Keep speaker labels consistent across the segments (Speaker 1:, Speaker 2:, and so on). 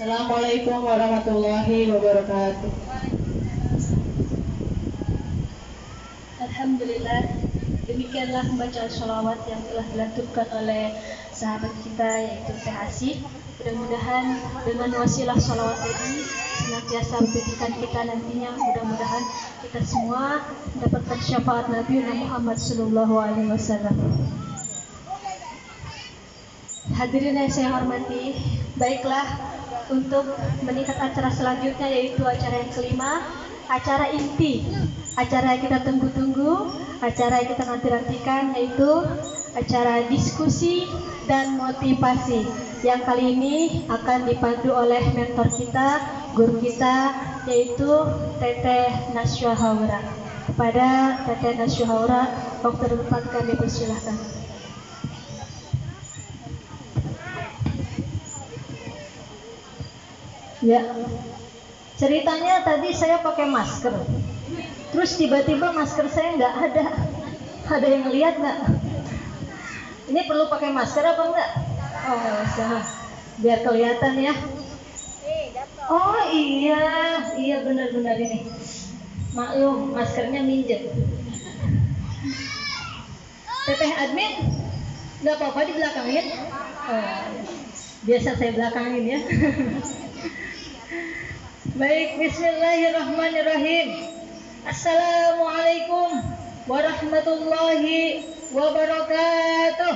Speaker 1: Assalamualaikum warahmatullahi wabarakatuh.
Speaker 2: Alhamdulillah, demikianlah bacaan sholawat yang telah dilantunkan oleh sahabat kita yaitu Teh Asih. Mudah-mudahan dengan wasilah sholawat ini senantiasa menjadikan kita nantinya, mudah-mudahan kita semua mendapatkan syafaat Nabi Muhammad SAW. Hadirin yang saya hormati, baiklah untuk meningkat acara selanjutnya yaitu acara yang kelima, acara inti, acara yang kita tunggu-tunggu, acara yang kita nanti-nantikan yaitu acara diskusi dan motivasi yang kali ini akan dipandu oleh mentor kita, guru kita yaitu Teteh Nasya Haura. Kepada Teteh Nasya Haura, waktu depan kami persilahkan. Ya, ceritanya tadi saya pakai masker, terus tiba-tiba masker saya nggak ada. Ada yang lihat nggak? Ini perlu pakai masker apa enggak? Oh, nggak usah, biar kelihatan ya. Oh iya benar-benar ini. Maklum, maskernya minjem. Teteh admin, nggak apa-apa di belakangin. Oh, biasa saya belakangin ya. Baik, bismillahirrahmanirrahim. Assalamualaikum warahmatullahi wabarakatuh.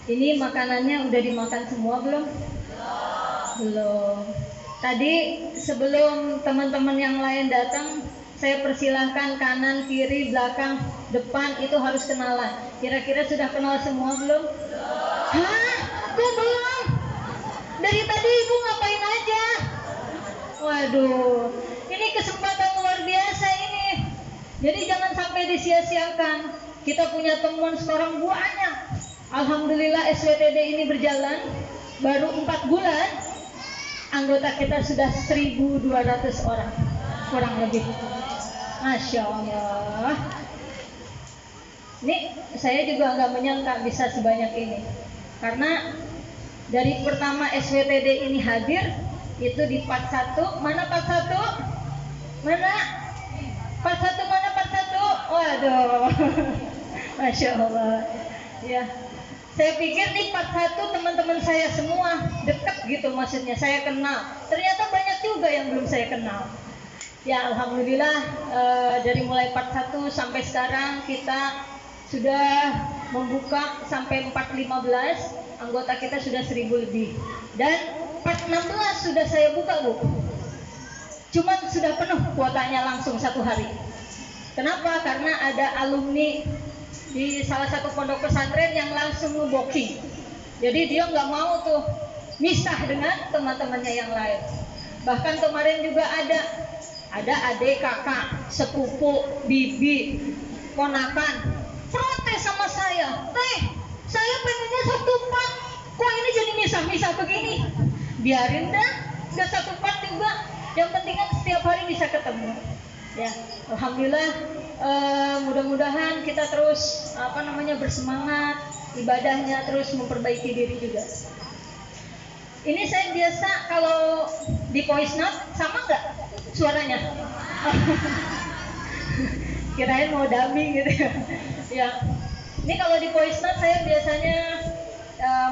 Speaker 2: Ini makanannya udah dimakan semua belum? Belum. Tadi sebelum teman-teman yang lain datang, saya persilahkan kanan, kiri, belakang, depan itu harus kenalan. Kira-kira sudah kenal semua belum? Hah? Kok belum? Dari tadi ibu ngapain aja? Waduh, ini kesempatan luar biasa ini. Jadi jangan sampai disia-siakan. Kita punya temuan sekarang banyak. Alhamdulillah SWTD ini berjalan baru 4 bulan. Anggota kita sudah 1.200 orang kurang lebih. Masya Allah. Ini saya juga nggak menyangka bisa sebanyak ini. Karena dari pertama SWTD ini hadir itu di part 1. Mana part 1? Mana? Part 1 mana part 1? Waduh. Masya Allah. Ya. Saya pikir di part 1 teman-teman saya semua dekat gitu, maksudnya saya kenal. Ternyata banyak juga yang belum saya kenal. Ya alhamdulillah dari mulai part 1 sampai sekarang kita sudah membuka sampai 415, anggota kita sudah 1.000 lebih. Dan part 16 sudah saya buka Bu. Cuman sudah penuh kuotanya langsung 1 hari. Kenapa? Karena ada alumni di salah satu pondok pesantren yang langsung nge-booking. Jadi dia nggak mau tuh misah dengan teman-temannya yang lain. Bahkan kemarin juga ada adik, kakak, sepupu, bibi, ponakan protes sama saya. Saya pengennya satu part, kok ini jadi misah-misah begini? Biarin dah, nggak satu part juga. Yang penting kan setiap hari bisa ketemu. Ya, alhamdulillah. Mudah-mudahan kita terus bersemangat ibadahnya, terus memperbaiki diri juga. Ini saya biasa kalau di voice note sama nggak suaranya? Kirain mau dummy gitu ya. Ya, ini kalau di voice note saya biasanya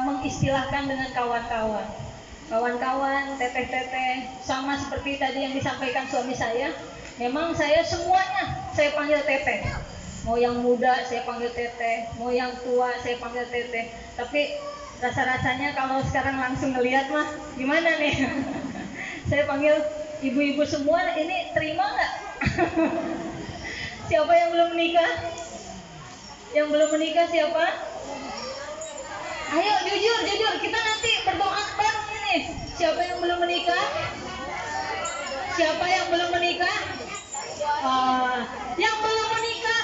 Speaker 2: mengistilahkan dengan kawan-kawan, teteh-teteh, sama seperti tadi yang disampaikan suami saya. Memang saya semuanya saya panggil teteh. Mau yang muda saya panggil teteh, mau yang tua saya panggil teteh. Tapi rasa-rasanya kalau sekarang langsung ngelihat mah gimana nih? Saya panggil ibu-ibu semua, ini terima nggak? Siapa yang belum menikah? Yang belum menikah siapa? Ayo jujur, kita nanti berdoa bareng ini. Siapa yang belum menikah? Siapa yang belum menikah? Yang belum menikah,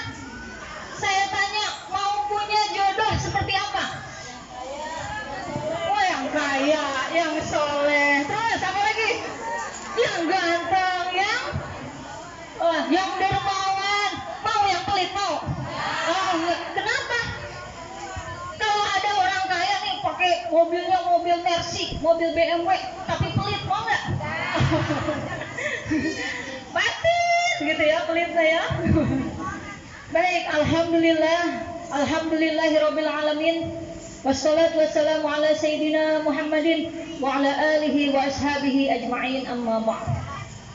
Speaker 2: saya tanya, mau punya jodoh seperti apa? Oh, yang kaya, yang soleh, terus apa lagi? Yang ganteng, yang dermawan, mau yang pelit mau? Kenapa? Kalau ada kasih mobil BMW, tapi pelit, mau nggak? Batin gitu ya pelitnya ya. Baik, alhamdulillahirabbil alamin. Wassalatu wassalamu ala sayyidina Muhammadin wa ala alihi wa ashabihi ajma'in, amma ba'd.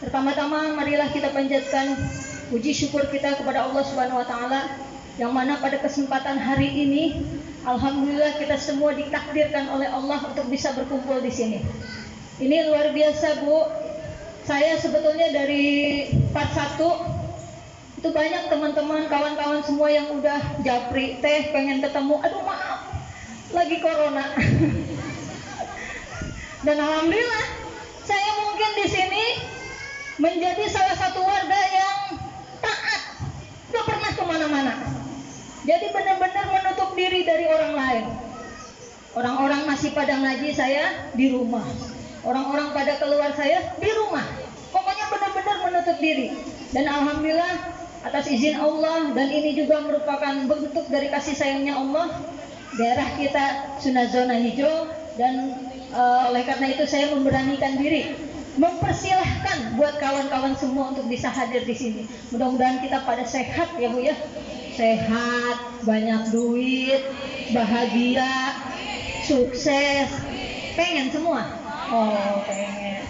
Speaker 2: Pertama-tama marilah kita panjatkan puji syukur kita kepada Allah Subhanahu wa taala yang mana pada kesempatan hari ini alhamdulillah kita semua ditakdirkan oleh Allah untuk bisa berkumpul di sini. Ini luar biasa, Bu. Saya sebetulnya dari part 1 itu banyak teman-teman, kawan-kawan semua yang udah japri teh pengen ketemu. Aduh maaf, lagi corona. Dan alhamdulillah saya mungkin di sini menjadi salah satu warga yang taat, gak pernah kemana-mana. Jadi benar-benar menutup diri dari orang lain. Orang-orang masih pada ngaji, saya di rumah. Orang-orang pada keluar, saya di rumah. Pokoknya benar-benar menutup diri. Dan alhamdulillah atas izin Allah, dan ini juga merupakan bentuk dari kasih sayangnya Allah, daerah kita sudah zona hijau. Dan oleh karena itu saya memberanikan diri mempersilahkan buat kawan-kawan semua untuk bisa hadir di sini. Mudah-mudahan kita pada sehat ya Bu ya. Sehat, banyak duit, bahagia, sukses. Pengen semua? Oh, pengen.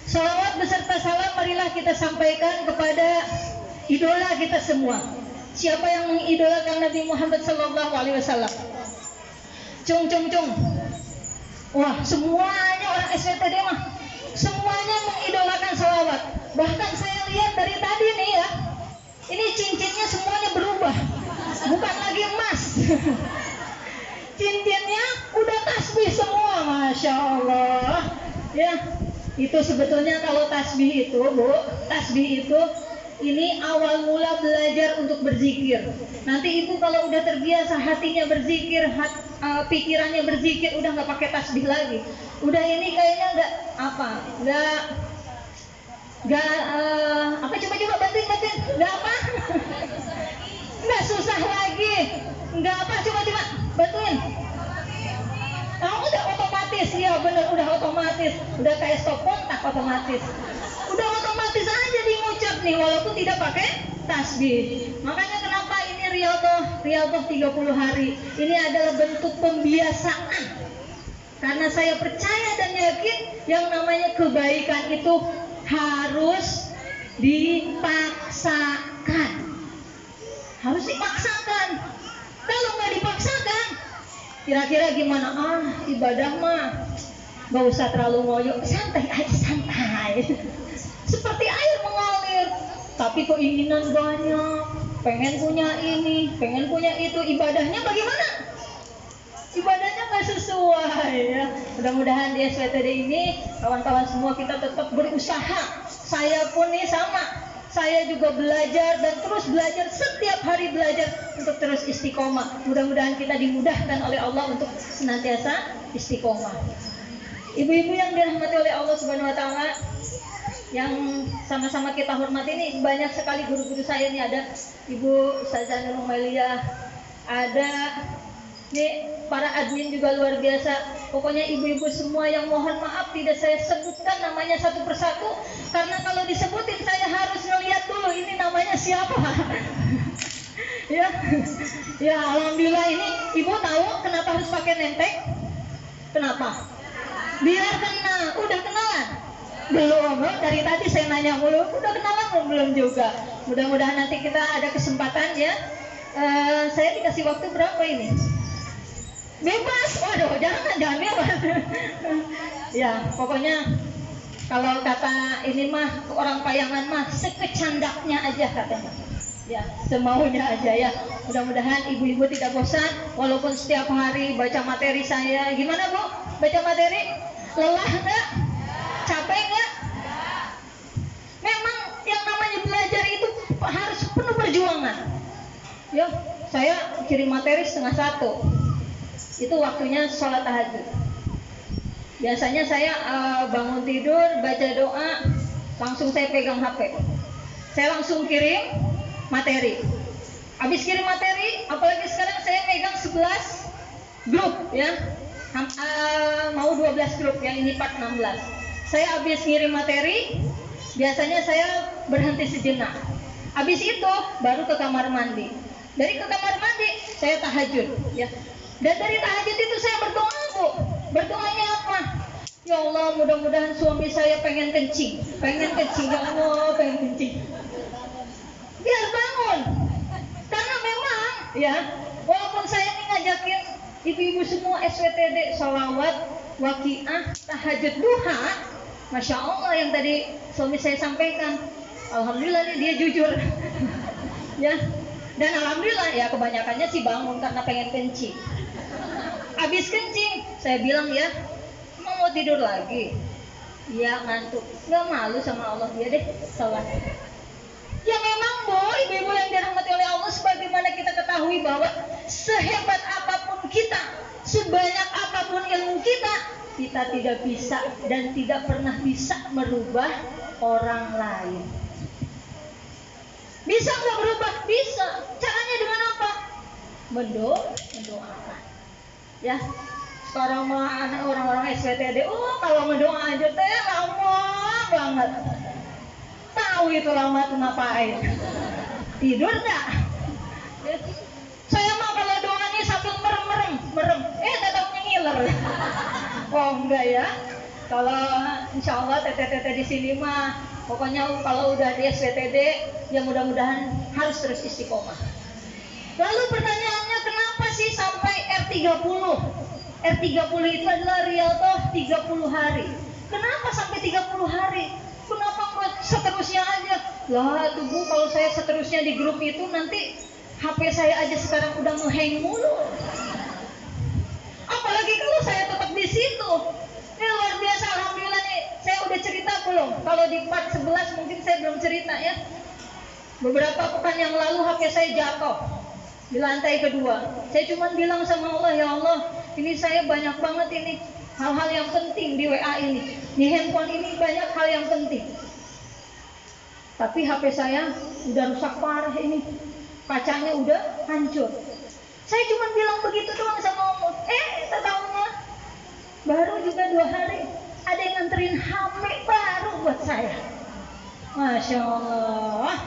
Speaker 2: Salawat beserta salam marilah kita sampaikan kepada idola kita semua. Siapa yang mengidolakan Nabi Muhammad SAW? Cung. Wah, semuanya orang SWTD mah semuanya mengidolakan salawat. Bahkan saya lihat dari tadi nih ya, ini cincinnya semuanya berubah, bukan lagi emas. Cincinnya udah tasbih semua, masya Allah. Ya, itu sebetulnya kalau tasbih itu, Bu, tasbih itu ini awal mula belajar untuk berzikir. Nanti ibu kalau udah terbiasa hatinya berzikir, pikirannya berzikir, udah nggak pakai tasbih lagi. Udah ini kayaknya nggak coba bantuin, nggak apa? Nggak susah lagi, nggak apa, coba bantuin. Udah otomatis, ya bener, udah otomatis, udah kayak stop kontak otomatis. Udah otomatis aja diucap nih walaupun tidak pakai tasbih. Makanya kenapa ini Riyadhah 30 hari ini adalah bentuk pembiasaan. Karena saya percaya dan yakin yang namanya kebaikan itu harus dipaksakan. Harus dipaksakan. Kalau nggak dipaksakan, kira-kira gimana? Ibadah mah nggak usah terlalu ngoyo, santai aja, santai. Seperti air mengalir, tapi keinginan banyak, pengen punya ini, pengen punya itu, ibadahnya bagaimana? Ibadahnya nggak sesuai ya. Mudah-mudahan di SWTD ini kawan-kawan semua kita tetap berusaha. Saya pun nih sama, saya juga belajar dan terus belajar, setiap hari belajar untuk terus istiqomah. Mudah-mudahan kita dimudahkan oleh Allah untuk senantiasa istiqomah. Ibu-ibu yang dirahmati oleh Allah Subhanahu wa taala, yang sama-sama kita hormati, ini banyak sekali guru-guru saya nih, ada Ibu Ustazah Nur Mailiyah, ada nih para admin juga luar biasa. Pokoknya ibu-ibu semua yang mohon maaf tidak saya sebutkan namanya satu persatu, karena kalau disebutin saya harus ngeliat dulu ini namanya siapa. Ya alhamdulillah, ini ibu tahu kenapa harus pakai nentek? Kenapa? Biar kenal. Udah kenalan? Belum, dari tadi saya nanya mulu, udah kenalan belum juga. Mudah-mudahan nanti kita ada kesempatan ya. Saya dikasih waktu berapa ini? Bebas, waduh, jangan bebas. Ya, pokoknya kalau kata ini mah orang Payangan mah sekecandaknya aja katanya. Ya, semaunya aja ya. Mudah-mudahan ibu-ibu tidak bosan walaupun setiap hari baca materi saya. Gimana Bu? Baca materi? Lelah enggak? Capek enggak? Memang yang namanya belajar itu harus penuh perjuangan. Ya, saya kirim materi 12:30. Itu waktunya sholat tahajud. Biasanya saya bangun tidur, baca doa, langsung saya pegang HP. Saya langsung kirim materi. Habis kirim materi, apalagi sekarang saya pegang 11 grup ya. mau 12 grup, yang ini part 16. Saya habis ngirim materi, biasanya saya berhenti sejenak. Habis itu baru ke kamar mandi. Dari ke kamar mandi saya tahajud, ya. Dan dari tahajud itu saya berdoa, Bu. Berdoanya apa? Ya Allah, mudah-mudahan suami saya pengen kencing. Ya Allah, pengen kencing. Biar bangun. Karena memang, ya, walaupun saya ini ngajakin ibu-ibu semua SWTD, sholawat, waqiah, tahajud, duha, Masya Allah yang tadi suami saya sampaikan, alhamdulillah nih dia jujur. Ya. Dan alhamdulillah ya kebanyakannya sih bangun karena pengen kencing. Habis kencing, saya bilang ya, mau tidur lagi. Iya ngantuk, nggak malu sama Allah, dia deh sholat. Ya memang Bu, ibu-ibu yang dirahmati oleh Allah, sebagaimana kita ketahui bahwa sehebat apapun kita, sebanyak apapun ilmu kita, kita tidak bisa dan tidak pernah bisa merubah orang lain. Bisa nggak berubah? Bisa. Caranya dengan apa? Mendoakan. Ya. Sekarang mah orang-orang SWTD, kalau mendoa aja teh lama banget. Tahu itu lama tuh ngapain? Tidur enggak? Saya mah kalau doanya sambil merem. Tetapnya ngiler. Oh enggak ya? Kalau insya Allah teteh-teteh di sini mah, pokoknya kalau udah di SWTD, ya mudah-mudahan harus terus istiqomah. Lalu pertanyaannya, kenapa sih sampai R30? R30 itu adalah Riyadhah 30 hari. Kenapa sampai 30 hari? Kenapa nggak seterusnya aja? Lah tuh Bu, kalau saya seterusnya di grup itu nanti HP saya aja sekarang udah ngehang mulu. Apalagi kalau saya tetap di situ. Ini luar biasa, alhamdulillah nih. Saya udah cerita belum? Kalau di part 11 mungkin saya belum cerita ya. Beberapa pekan yang lalu HP saya jatuh di lantai kedua. Saya cuma bilang sama Allah, ya Allah, ini saya banyak banget ini hal-hal yang penting di WA ini, di handphone ini banyak hal yang penting. Tapi HP saya udah rusak parah ini, kacanya udah hancur. Saya cuma bilang begitu doang sama Allah. Tahunya baru juga 2 hari ada yang nganterin HP baru buat saya. Masya Allah.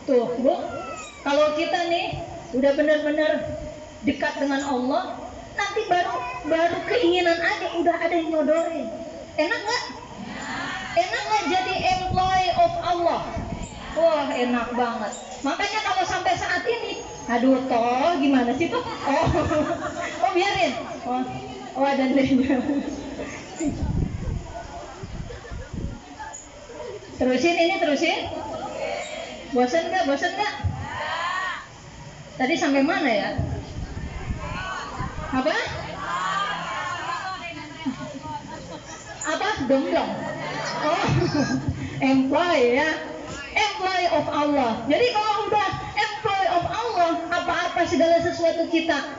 Speaker 2: Tuh Bu, kalau kita nih udah benar-benar dekat dengan Allah, nanti baru keinginan aja udah ada yang nyodorin. Enak nggak? Enak nggak jadi employee of Allah? Wah enak banget. Makanya kalau sampai saat ini, aduh toh gimana sih tuh? Oh biarin. Oh ada deh. Terusin. Bosan nggak? Tadi sampai mana ya? Apa? Domblong. Oh, employee ya. Employee of Allah. Jadi kalau udah employee of Allah, apa-apa segala sesuatu kita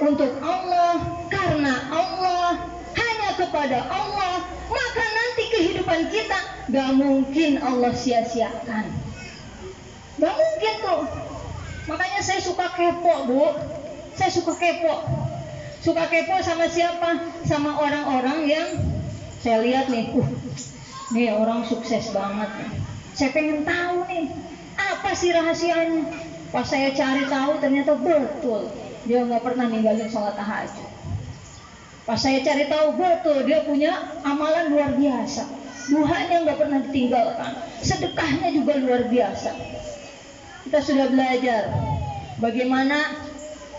Speaker 2: untuk Allah, karena Allah, hanya kepada Allah, maka nanti kehidupan kita gak mungkin Allah sia-siakan. Gak mungkin tuh. Makanya saya suka kepo Bu. Saya suka kepo. Suka kepo sama siapa? Sama orang-orang yang saya lihat nih, nih orang sukses banget. Saya pengen tahu nih, apa sih rahasianya? Pas saya cari tahu ternyata betul dia nggak pernah ninggalin sholat tahajud. Pas saya cari tahu betul dia punya amalan luar biasa. Duhanya nggak pernah ditinggalkan, sedekahnya juga luar biasa. Kita sudah belajar bagaimana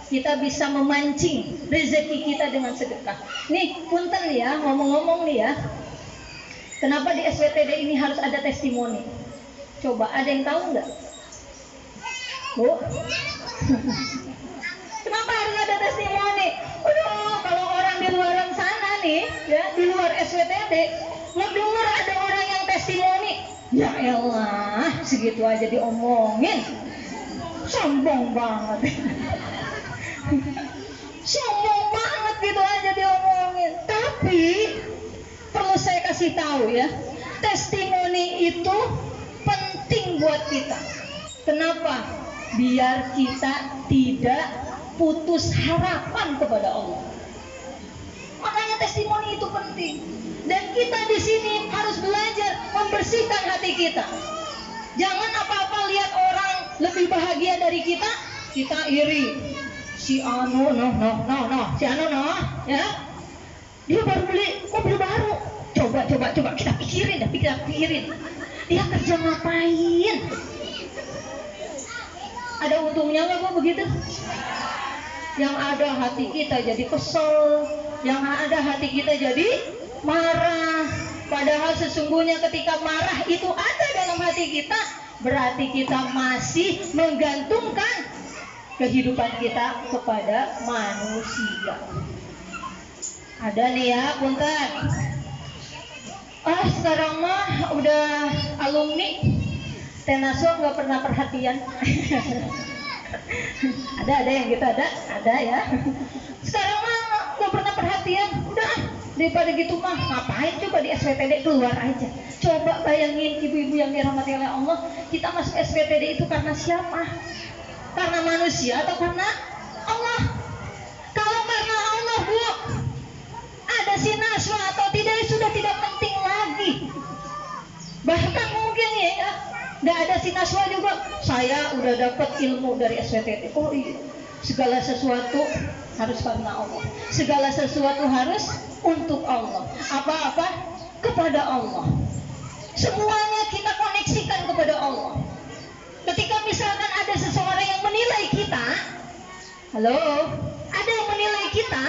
Speaker 2: kita bisa memancing rezeki kita dengan sedekah. Nih, punten ya, ngomong-ngomong nih ya. Kenapa di SWTD ini harus ada testimoni? Coba, ada yang tahu nggak? Bu? Kenapa harus ada testimoni? Kalau orang di luar sana nih, ya, di luar SWTD, ngedengar ada orang yang testimoni, ya elah, segitu aja diomongin. Sombong banget. Sombong banget gitu aja diomongin. Tapi perlu saya kasih tahu ya, testimoni itu penting buat kita. Kenapa? Biar kita tidak putus harapan kepada Allah. Makanya testimoni itu penting. Dan kita di sini harus belajar membersihkan hati kita. Jangan apa-apa lihat orang lebih bahagia dari kita, kita iri. Si Anu, si Anu, ya. Dia baru beli mobil baru. Coba kita pikirin. Dia kerja ngapain? Ada untungnya nggak kok begitu? Yang ada hati kita jadi kesel, yang ada hati kita jadi marah. Padahal sesungguhnya ketika marah itu ada dalam hati kita, berarti kita masih menggantungkan kehidupan kita kepada manusia. Ada nih ya, punten. Sekarang mah udah alumni Tenaswa nggak pernah perhatian. ada yang gitu, ada ya. Sekarang mah nggak pernah perhatian. Udah, daripada gitu mah ngapain coba di SPTD, keluar aja. Coba bayangin ibu-ibu yang dirahmati oleh Allah, kita masuk SPTD itu karena siapa? Karena manusia atau karena Allah? Kalau karena Allah, Bu, ada sinaswa atau tidak sudah tidak penting lagi. Bahkan mungkin ya nggak ada sinaswa juga, saya udah dapat ilmu dari SPTD. Oh iya, segala sesuatu harus karena Allah, segala sesuatu harus untuk Allah, apa-apa kepada Allah, semuanya kita koneksikan kepada Allah. Ketika misalkan ada seseorang yang menilai kita, ada yang menilai kita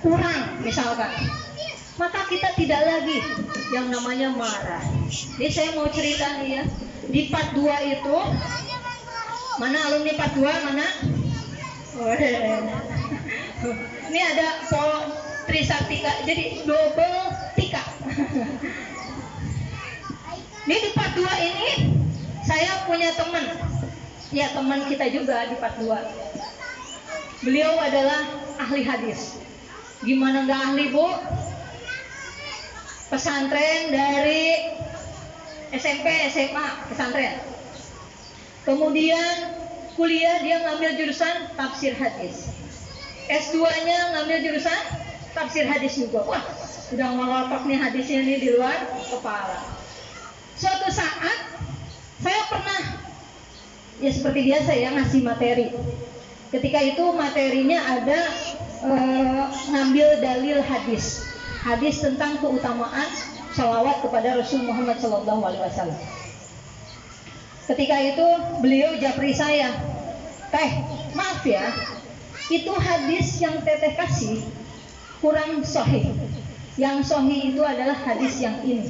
Speaker 2: kurang misalkan, maka kita tidak lagi yang namanya marah. Ini saya mau cerita nih ya, di part 2 itu, mana alumni part 2 mana? Ini ada Trisaktika, jadi double tika. Ini di part 2 ini saya punya teman, ya teman kita juga di part 2. Beliau adalah ahli hadis. Gimana nggak ahli, Bu? Pesantren dari SMP, SMA, pesantren. Kemudian kuliah dia ngambil jurusan tafsir hadis. S2-nya ngambil jurusan tafsir hadis juga. Wah, udah ngelotok nih hadisnya nih di luar kepala. Suatu saat saya pernah, ya seperti biasa ya, ngasih materi. Ketika itu materinya ada ngambil dalil hadis tentang keutamaan sholawat kepada Rasul Muhammad SAW. Ketika itu beliau japri saya, "Teh, maaf ya, itu hadis yang teteh kasih kurang sahih. Yang sahih itu adalah hadis yang ini."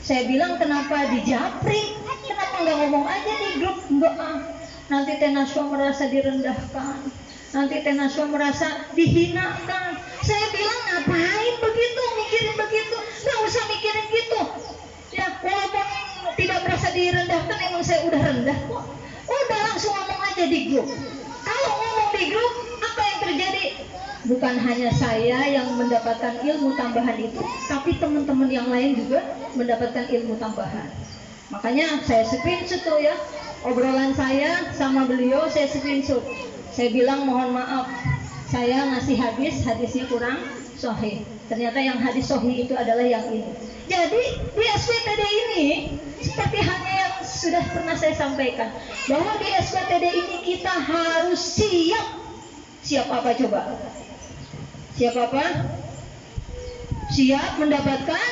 Speaker 2: Saya bilang, "Kenapa dijapri? Kenapa nggak ngomong aja di grup?" "Enggak, nanti Teh Naswa merasa direndahkan, nanti Teh Naswa merasa dihinakan." Saya bilang, "Ngapain begitu, mikirin begitu? Nggak usah mikirin gitu. Ya, walaupun tidak merasa direndahkan, emang saya udah rendah kok. Udah langsung ngomong aja di grup." Kalau ngomong di grup, apa yang terjadi? Bukan hanya saya yang mendapatkan ilmu tambahan itu, tapi teman-teman yang lain juga mendapatkan ilmu tambahan. Makanya saya screenshot tuh ya, obrolan saya sama beliau saya screenshot. Saya bilang, "Mohon maaf, saya ngasih hadisnya kurang sahih. Ternyata yang hadis sahih itu adalah yang ini." Jadi di SPTD ini seperti halnya yang sudah pernah saya sampaikan, bahwa di SPTD ini kita harus siap. Siap apa coba? Siap apa? Siap mendapatkan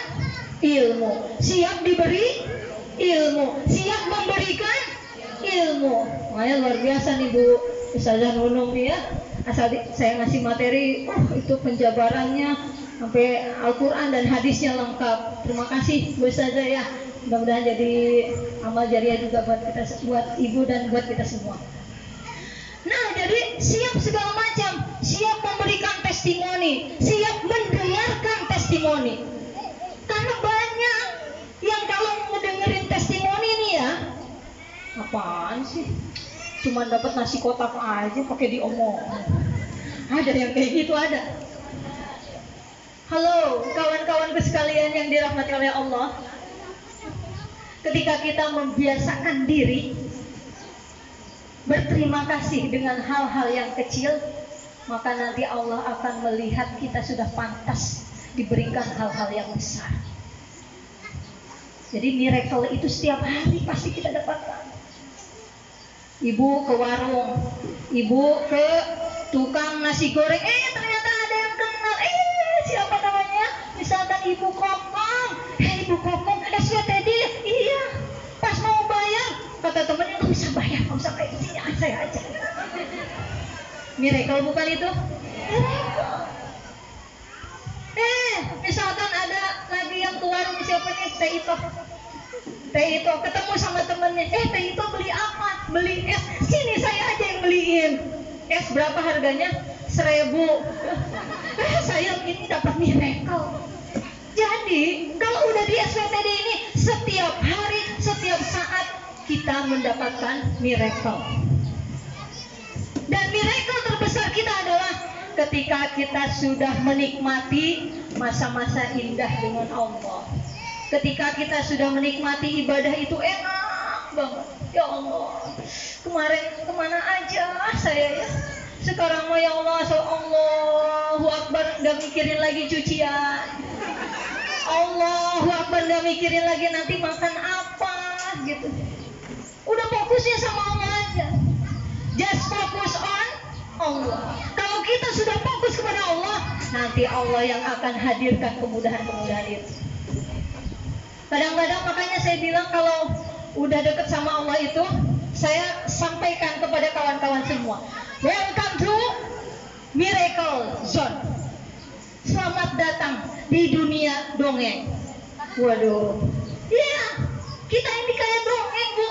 Speaker 2: ilmu, siap diberi ilmu, siap memberikan ilmu. Makanya luar biasa nih Bu Ustazah Nunung nih ya. Asal saya ngasih materi, itu penjabarannya sampai Al-Quran dan hadisnya lengkap. Terima kasih Bu Ustazah ya. Mudah-mudahan jadi amal jariah juga buat kita, buat ibu dan buat kita semua. Nah, jadi siap segala macam, siap memberikan testimoni, siap mendengarkan testimoni. Karena banyak yang kalau ngedengerin testimoni nih ya, apaan sih? Cuman dapat nasi kotak aja pakai diomong. Ada yang kayak gitu, ada. Halo, kawan-kawanku sekalian yang dirahmati oleh Allah. Ketika kita membiasakan diri berterima kasih dengan hal-hal yang kecil, maka nanti Allah akan melihat kita sudah pantas diberikan hal-hal yang besar. Jadi miracle itu setiap hari pasti kita dapatkan. Ibu ke warung, ibu ke tukang nasi goreng, ternyata ada yang kenal, siapa namanya? Misalkan Ibu Kokong, Ibu Kokong, SWTD, iya. Pas mau bayar, kata temennya nggak bisa bayar, nggak usah kayak gini, saya aja. Miracle bukan itu? Miracle. Misalkan ada lagi yang ke warung, siapa nih? Teh itu ketemu sama temennya, Teh itu beli apa? Beli es, sini saya aja yang beliin. Es berapa harganya? 1.000. Saya ini dapat miracle. Jadi kalau udah di SWTD ini, setiap hari, setiap saat kita mendapatkan miracle. Dan miracle terbesar kita adalah ketika kita sudah menikmati masa-masa indah dengan Allah. Ketika kita sudah menikmati ibadah itu enak banget. Ya Allah, kemarin kemana aja saya ya? Sekarang mah ya Allah, Allahu Akbar, gak mikirin lagi cucian. Allahu Akbar, gak mikirin lagi nanti makan apa gitu. Udah fokusnya sama Allah aja. Just focus on Allah. Kalau kita sudah fokus kepada Allah, nanti Allah yang akan hadirkan kemudahan-kemudahan itu. Kadang-kadang makanya saya bilang kalau udah deket sama Allah itu, saya sampaikan kepada kawan-kawan semua, welcome to Miracle Zone. Selamat datang di dunia dongeng. Waduh, iya, kita ini kayak dongeng, Bu.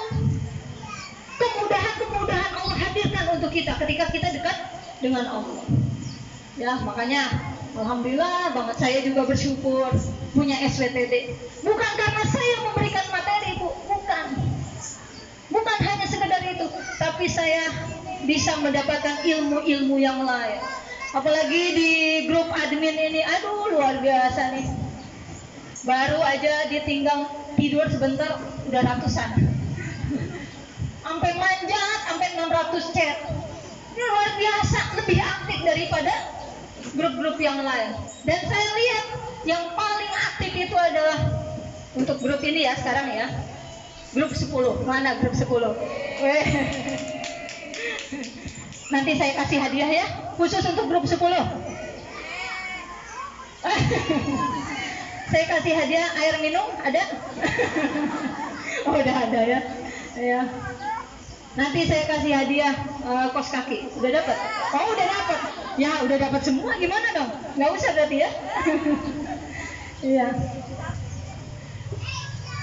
Speaker 2: Kemudahan-kemudahan Allah hadirkan untuk kita ketika kita dekat dengan Allah. Ya, makanya alhamdulillah banget saya juga bersyukur punya SWTD. Bukan karena saya memberikan materi, Bu, bukan. Bukan hanya sekedar itu, tapi saya bisa mendapatkan ilmu-ilmu yang lain. Apalagi di grup admin ini, aduh luar biasa nih. Baru aja ditinggal tidur sebentar udah ratusan. Sampai manjat, sampai 600 chat. Ini luar biasa, lebih aktif daripada grup-grup yang lain. Dan saya lihat yang paling aktif itu adalah untuk grup ini ya sekarang ya. Grup 10. Mana grup 10? Nanti saya kasih hadiah ya, khusus untuk grup 10. Saya kasih hadiah air minum, ada? Oh, udah ada ya. Ya. Nanti saya kasih hadiah kos kaki. Udah dapat? Oh, udah dapat. Ya, udah dapat semua. Gimana dong? Nggak usah berarti ya? Iya.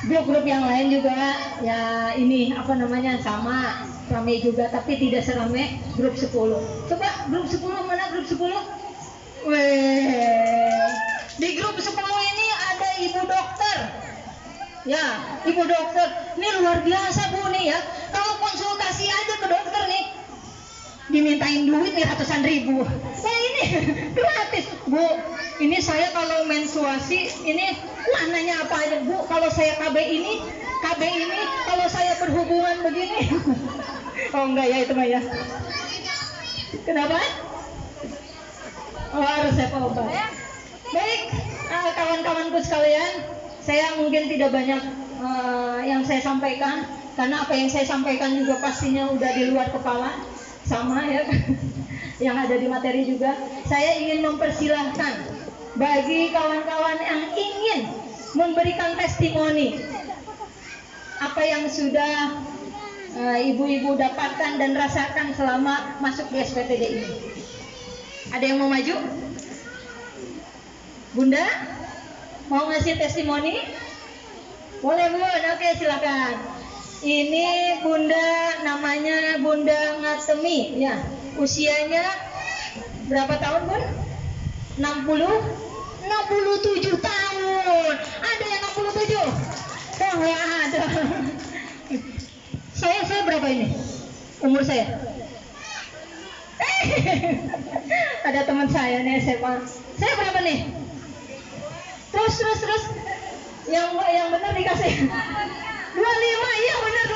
Speaker 2: Grup-grup yang lain juga ya ini apa namanya sama ramai juga, tapi tidak serame grup 10. Coba grup 10 mana grup 10? Weh. Di grup 10 ini ada ibu dokter. Ya, ibu dokter. Ini luar biasa, Bu nih ya. Kalau konsultasi aja ke dokter nih dimintain duit nih ratusan ribu. Ini gratis, Bu. Ini saya kalau menstruasi ini nanya apa aja, Bu. Kalau saya KB ini, kalau saya berhubungan begini. Oh enggak ya itu mah ya. Kenapa? Oh, harus saya obat. Baik, kawan-kawanku sekalian, saya mungkin tidak banyak yang saya sampaikan karena apa yang saya sampaikan juga pastinya udah di luar kepala sama ya. Yang ada di materi juga. Saya ingin mempersilahkan bagi kawan-kawan yang ingin memberikan testimoni apa yang sudah ibu-ibu dapatkan dan rasakan selama masuk di SPTD ini. Ada yang mau maju? Bunda? Mau ngasih testimoni? Boleh, Bun. Oke, silakan. Ini Bunda, namanya Bunda Ngatemi ya. Usianya berapa tahun, Bun? 67 tahun. Ada yang 67? Oh, nggak ada. Saya berapa ini? Umur saya? Ada teman saya nih SMA. Saya berapa nih? Terus yang benar dikasih 25. Iya benar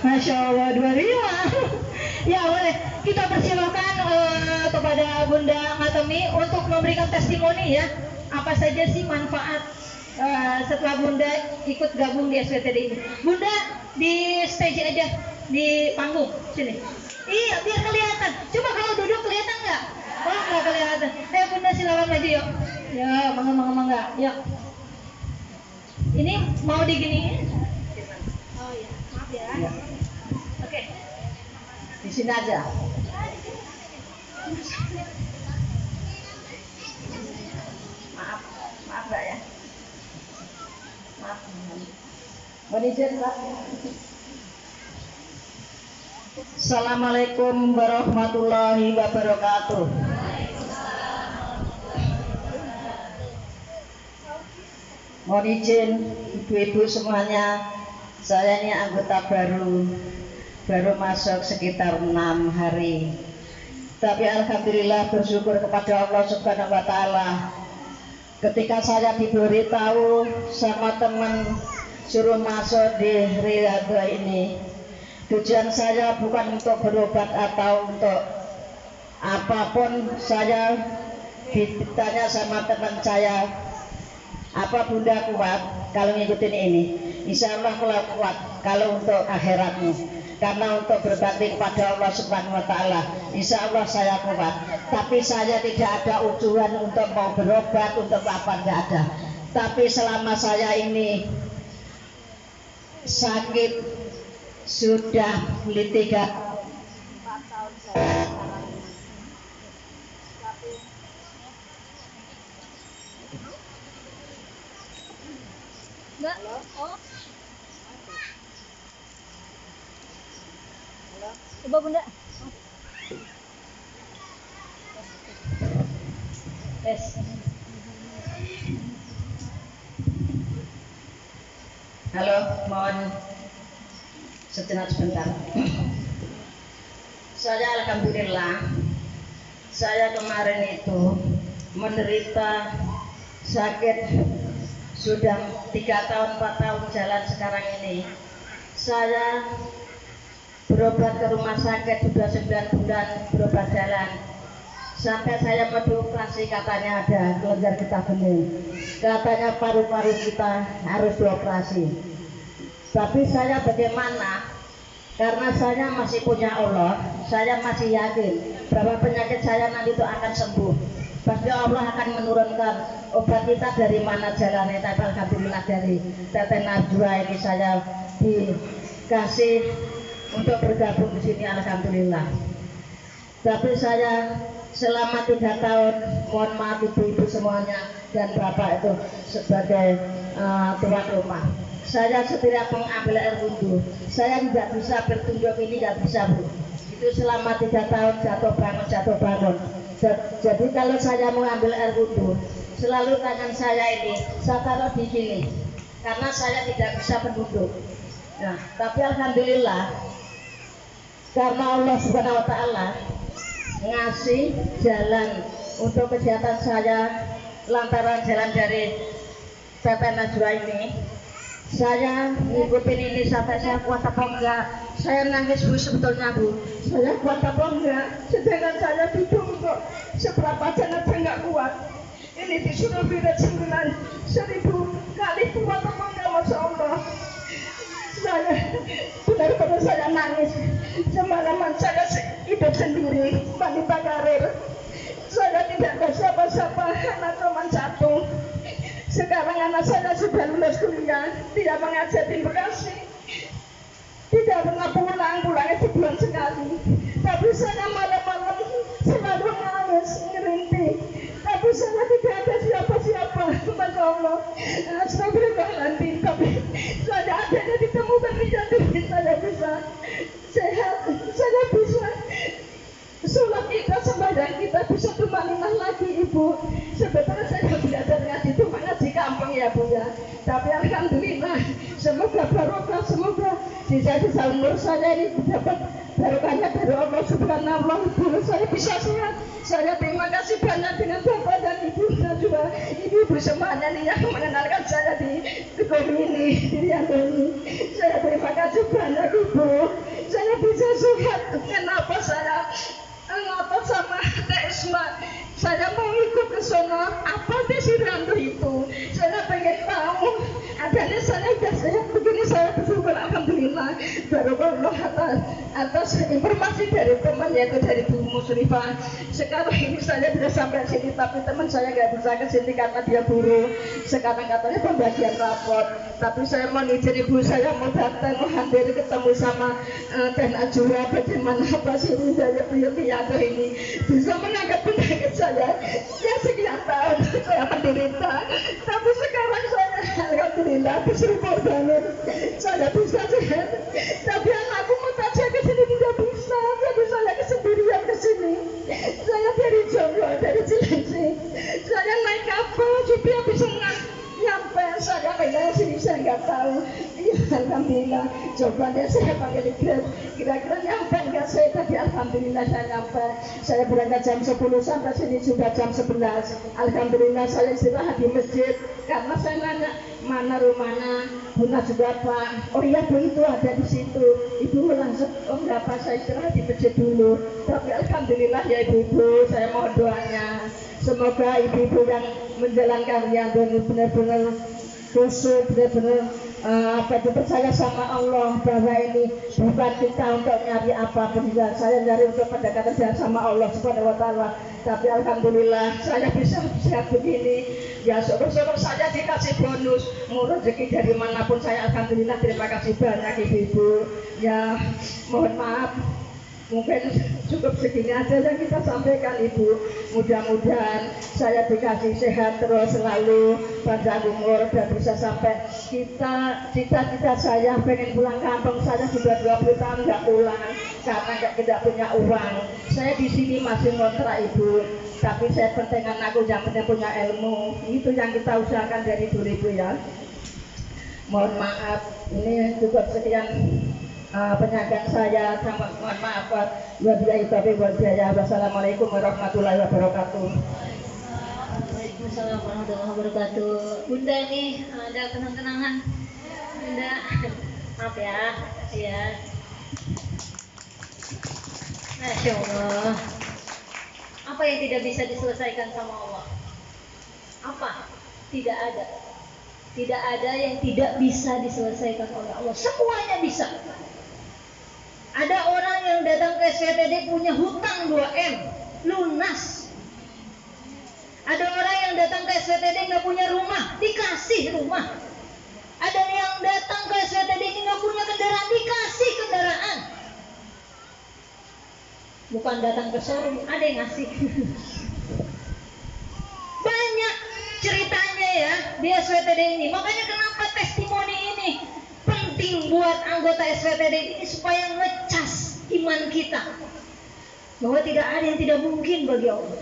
Speaker 2: 25. Masya Allah 25. Ya boleh. Kita persilakan kepada Bunda Matemi untuk memberikan testimoni ya. Apa saja sih manfaat setelah Bunda ikut gabung di SPTD ini? Bunda di stage aja, di panggung sini. Iya, biar kelihatan. Coba kalau duduk kelihatan nggak? Oh, nggak kelihatan. Ayo Bunda silakan maju yuk. Ya, mangga. Ya. Ini mau diginiin? Oh iya, maaf ya. Ya. Oke.
Speaker 1: Di sini aja. Maaf Mbak ya. Maaf. Mohon izin Mbak. Assalamualaikum warahmatullahi wabarakatuh. Mohon izin ibu-ibu semuanya, saya ini anggota baru masuk sekitar 6 hari. Tapi alhamdulillah bersyukur kepada Allah Subhanahu wa taala. Ketika saya diberitahu sama teman suruh masuk di Riyadhah ini, tujuan saya bukan untuk berobat atau untuk apapun. Saya ditanya sama teman saya, apa Bunda kuat kalau ngikutin ini? Insya Allah kuat kalau untuk akhiratmu. Karena untuk berbakti kepada Allah Subhanahu wa taala, insya Allah saya kuat. Tapi saya tidak ada ujuan untuk mau berobat, untuk apa, enggak ada. Tapi selama saya ini sakit sudah 3
Speaker 2: Enggak. Oh. Coba Bunda. Yes.
Speaker 1: Halo, mohon sejenak sebentar. Saya alhamdulillah, saya kemarin itu menderita sakit sudah 3 tahun 4 tahun jalan sekarang ini. Saya berobat ke rumah sakit sudah 9 bulan berobat jalan. Sampai saya mau dioperasi katanya ada kelenjar getah bening. Katanya paru-paru kita harus dioperasi. Tapi saya bagaimana? Karena saya masih punya Allah, saya masih yakin bahwa penyakit saya nanti itu akan sembuh. Pasti Allah akan menurunkan obat kita dari mana jalannya. Tapi alhamdulillah dari Teteh Najwa ini saya dikasih untuk bergabung di sini, alhamdulillah. Tapi saya selama 3 tahun, mohon maaf ibu-ibu semuanya dan bapak itu sebagai tuan rumah, saya setiap mengambil air wudhu, saya tidak bisa bertunjuk ini, tidak bisa Bu. Itu selama 3 tahun jatuh bangun. Jadi kalau saya mengambil air wudhu, selalu tangan saya ini saya taruh di sini, karena saya tidak bisa berduduk. Nah, tapi alhamdulillah karena Allah Subhanahu wa taala ngasih jalan untuk kesehatan saya lantaran jalan dari Teteh Najwa ini. Saya ngikutin ini sampai saya kuat apa enggak. Saya nangis Bu sebetulnya Bu. Saya kuat apa enggak. Sedangkan saya duduk kok seberapa jalan saya enggak kuat. Ini disuruh bidat 9.000 kali kuat apa enggak, Masya Allah. Saya benar-benar saya nangis. Semalaman saya hidup sendiri, wanita karir. Saya tidak ada siapa-siapa, anak cuma 1. Sekarang anak saya sudah lulus kuliah, dia mengajar di Bekasi. Tidak pernah pulangnya sebulan sekali. Tapi saya malam-malam selalu nangis, ngerintih. Tapi saya tidak ada siapa-siapa, Masya Allah. Astagfirullahaladzim. Tapi saya adanya ditemukan di jantung, saya bisa sehat, saya bisa sholat kita, sembahyang kita, bisa tumaninah lagi Ibu. Sebetulnya saya belajar ngaji itu ngaji kampung ya Bu ya. Tapi alhamdulillah, semoga barokah, semoga sisa-sisa umur saya ini dapat barokahnya dari Allah Subhanahu Dulu saya bisa sehat. Saya terima kasih banyak dengan Bapak dan Ibu dan juga ibu-ibu semuanya nih yang mengenalkan saya di syukur ini saya terima kasih banyak Ibu. Saya bisa sehat. Kenapa saya ngotot sama Teh Isma? Saya mau ikut ke sana. Apa sih Randu itu? Saya pengen tahu. Adanya saya sudah sehat begini, saya bersyukur alhamdulillah. Barakallah atas informasi dari teman, yaitu dari Bu Musrifah. Sekarang ini saya sudah sampai sini, tapi teman saya nggak bisa ke sini karena dia buru. Sekarang katanya pembagian raport. Tapi saya mau izin Ibu, saya mau datang, mau hadir ketemu sama Teh Najwa. Bagaimana Pak Siri saya beliau ini bisa menangkap penyakit saya ya sekian tahun saya menderita, tapi sekarang saya alhamdulillah bersyukur banget saya bisa sehat. Tapi anakku mau saja ke sini tidak bisa, jadi saya kesendirian ke sini. Saya dari Jomblo, dari Cilengsi, saya naik kapal supaya bisa nyampe. Saya pengen sini, saya nggak tahu. Ya, alhamdulillah, coba deh saya panggil Grab, kira-kira nyampe nggak saya tadi. Alhamdulillah saya nyampe. Saya berangkat jam 10 sampai sini sudah jam 11. Alhamdulillah saya istirahat di masjid karena saya nanya mana rumahnya Bu Najwa Pak. Oh iya Bu, itu ada di situ. Ibu langsung, oh enggak Pak, saya istirahat di masjid dulu. Tapi alhamdulillah ya Ibu-ibu, saya mohon doanya. Semoga ibu-ibu yang menjalankannya benar-benar khusyuk, benar-benar percaya sama Allah bahwa ini bukan kita untuk nyari apapun. Saya nyari untuk pendekatan sama Allah Subhanahu wa Ta'ala. Tapi alhamdulillah saya bisa sehat begini. Ya syukur-syukur saya dikasih bonus, mau rezeki dari manapun saya alhamdulillah. Terima kasih banyak ibu-ibu. Ya mohon maaf, mungkin cukup segini aja yang kita sampaikan Ibu. Mudah-mudahan saya dikasih sehat terus, selalu panjang umur dan bisa sampai cita-cita saya pengen pulang kampung. Saya sudah 20 tahun nggak pulang karena tidak punya uang. Saya di sini masih ngontrak Ibu, tapi saya pentingkan aku yang penting punya ilmu. Itu yang kita usahakan dari dulu Ibu ya. Mohon maaf, ini cukup sekian penyampaian saya. Mohon maaf. Wassalamualaikum warahmatullahi wabarakatuh.
Speaker 2: Waalaikumsalam warahmatullahi wabarakatuh. Bunda nih ada kenang-kenangan. Bunda, maaf ya. Ya. Masya Allah. Apa yang tidak bisa diselesaikan sama Allah? Apa? Tidak ada. Tidak ada yang tidak bisa diselesaikan oleh Allah. Semuanya bisa. Ada orang yang datang ke SPTD punya hutang 2M, lunas. Ada orang yang datang ke SPTD nggak punya rumah, dikasih rumah. Ada yang datang ke SPTD ini nggak punya kendaraan, dikasih kendaraan. Bukan datang ke showroom, ada yang ngasih. Banyak ceritanya ya di SPTD ini. Makanya kenapa testimoni ini penting buat anggota SPTD ini, supaya ngecas iman kita bahwa tidak ada yang tidak mungkin bagi Allah.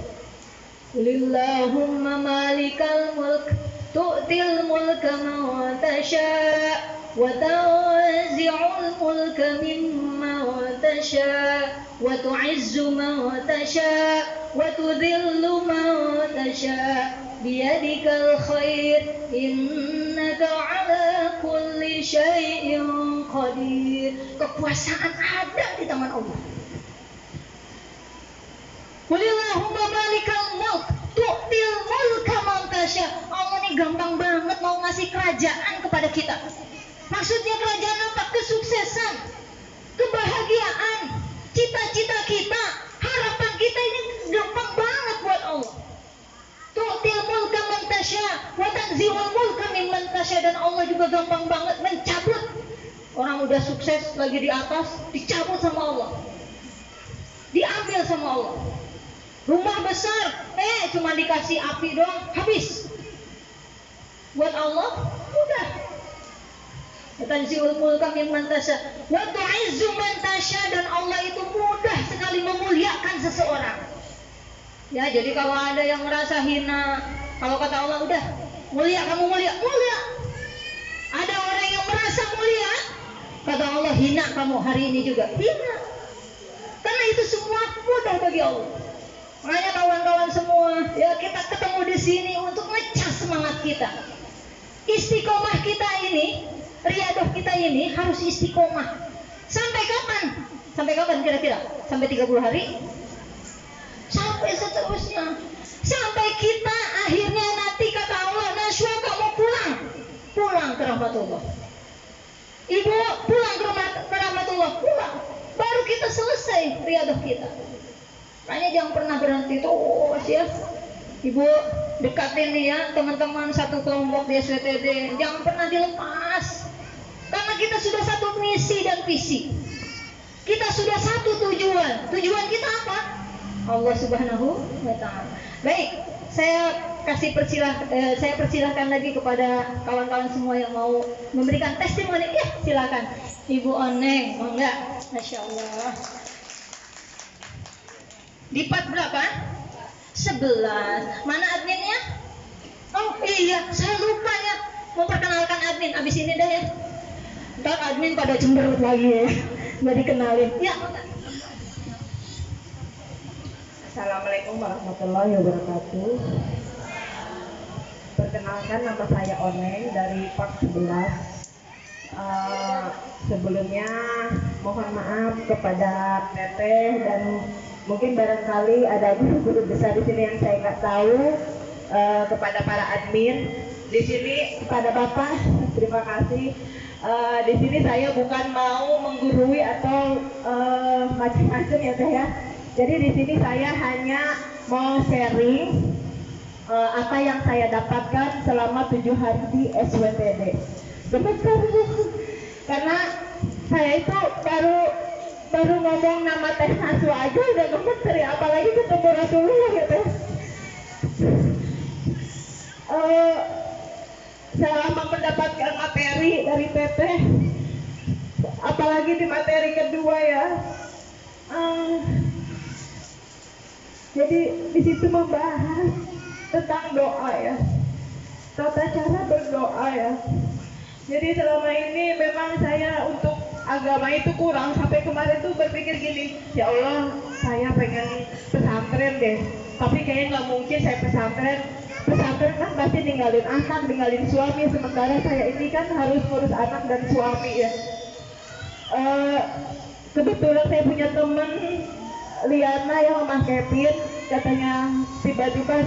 Speaker 2: Qulillahumma malikal mulk tu'til mulka man tasha' wa tanzi'ul mulka mimman tasha' wa tu'izzu man tasha' wa tudhillu man tasha' biyadikal khair innaka ala kulli syai'in qadir. Kekuasaan ada di tangan Allah. Qulillahumma malikal mulk tu'til mulka man tasha'. Allah ini gampang banget mau ngasih kerajaan kepada kita. Maksudnya kerajaan apa? Kesuksesan, kebahagiaan, cita-cita kita, harapan kita ini gampang banget buat Allah. Tu'til mulka man tasha' wa tanzi'ul mulka mimman tasha'. Dan Allah juga gampang banget mencabut. Orang udah sukses lagi di atas, dicabut sama Allah, diambil sama Allah. Rumah besar, cuma dikasih api doang, habis. Buat Allah mudah. Tanzi'ul mulka mimman tasha' wa tu'izzu man tasha'. Dan Allah itu mudah sekali memuliakan seseorang. Ya, jadi kalau ada yang merasa hina, kalau kata Allah udah mulia, kamu mulia, mulia. Ada orang yang merasa mulia, kata Allah hina kamu hari ini juga, hina. Karena itu semua mudah bagi Allah. Makanya kawan-kawan semua, ya kita ketemu di sini untuk ngecas semangat kita. Istiqomah kita ini, riadah kita ini harus istiqomah. Sampai kapan? Sampai kapan kira-kira? Sampai 30 hari? Sampai seterusnya. Sampai kita akhirnya nanti kata Allah, Naswa kamu pulang ke rahmatullah. Ibu pulang ke rahmatullah, pulang. Baru kita selesai riadah kita. Makanya jangan pernah berhenti terus ya. Ibu dekatin nih ya teman-teman satu kelompok di SWTD, jangan pernah dilepas. Karena kita sudah satu misi dan visi. Kita sudah satu tujuan. Tujuan kita apa? Allah Subhanahu wa taala. Baik, saya persilahkan lagi kepada kawan-kawan semua yang mau memberikan testimoni. Ya, silakan. Ibu Oneng, mau enggak? Masya Allah. Di part berapa? 11. Mana adminnya? Oh iya, saya lupa ya memperkenalkan admin. Abis ini deh ya. Ntar admin pada cemberut lagi ya, nggak dikenalin. Ya.
Speaker 1: Assalamualaikum warahmatullahi wabarakatuh. Perkenalkan, nama saya Oneng dari Part 11. Sebelumnya mohon maaf kepada Teteh dan mungkin barangkali ada guru besar di sini yang saya nggak tahu, kepada para admin di sini, kepada Bapak terima kasih. Di sini saya bukan mau menggurui atau macam-macam ya Teh ya. Jadi di sini saya hanya mau sharing apa yang saya dapatkan selama 7 hari di SWTD. Gemeter karena saya itu baru ngomong nama Teh Naswa aja udah gemeter ya, apalagi ketemu Rasulullah gitu. Selama mendapatkan materi dari Teteh, apalagi di materi kedua ya, jadi di situ membahas tentang doa ya, tata cara berdoa ya. Jadi selama ini memang saya untuk agama itu kurang, sampai kemarin tuh berpikir gini, ya Allah saya pengen pesantren deh, tapi kayaknya nggak mungkin saya pesantren kan pasti ninggalin anak, ninggalin suami, sementara saya ini kan harus ngurus anak dan suami ya. Kebetulan saya punya temen Liana yang sama Kevin, katanya tiba-tiba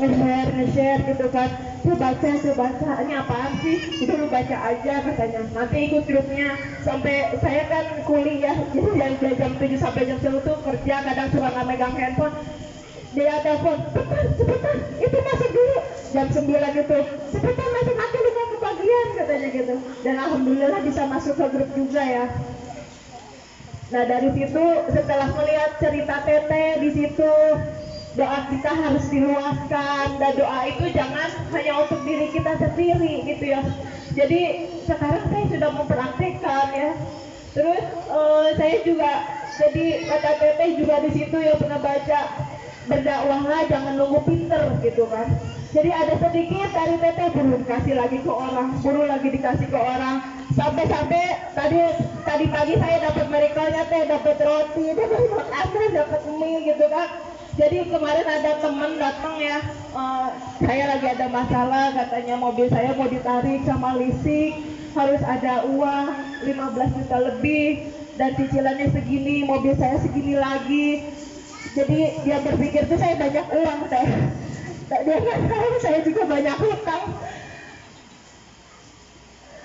Speaker 1: nge-share gitu kan, tuh baca, ini apaan sih, itu lu baca aja katanya, nanti ikut grupnya. Sampai saya kan kuliah, jadi yang jam 7 sampai jam 10 tuh kerja, kadang suka nggak megang handphone, dia telepon, cepetan, itu masuk dulu, jam 9 gitu, cepetan masuk, nanti lu mau kebagian katanya gitu. Dan alhamdulillah bisa masuk ke grup juga ya. Nah dari situ setelah melihat cerita Teteh di situ, doa kita harus diluaskan, dan doa itu jangan hanya untuk diri kita sendiri gitu ya. Jadi sekarang saya sudah mempraktikkan ya. Terus saya juga, jadi kata Teteh juga di situ ya pernah baca, berdakwahlah jangan nunggu pinter gitu kan. Jadi ada sedikit dari Teteh belum kasih lagi ke orang, baru lagi dikasih ke orang. Sampai tadi pagi saya dapat miracle-nya Teh, dapat roti, dapat makanan, dapat mie gitu kan. Jadi kemarin ada teman datang ya, saya lagi ada masalah, katanya mobil saya mau ditarik sama leasing, harus ada uang 15 juta lebih dan cicilannya segini, mobil saya segini lagi. Jadi dia berpikir tuh saya banyak uang Teh. Dia nggak tahu saya juga banyak hutang.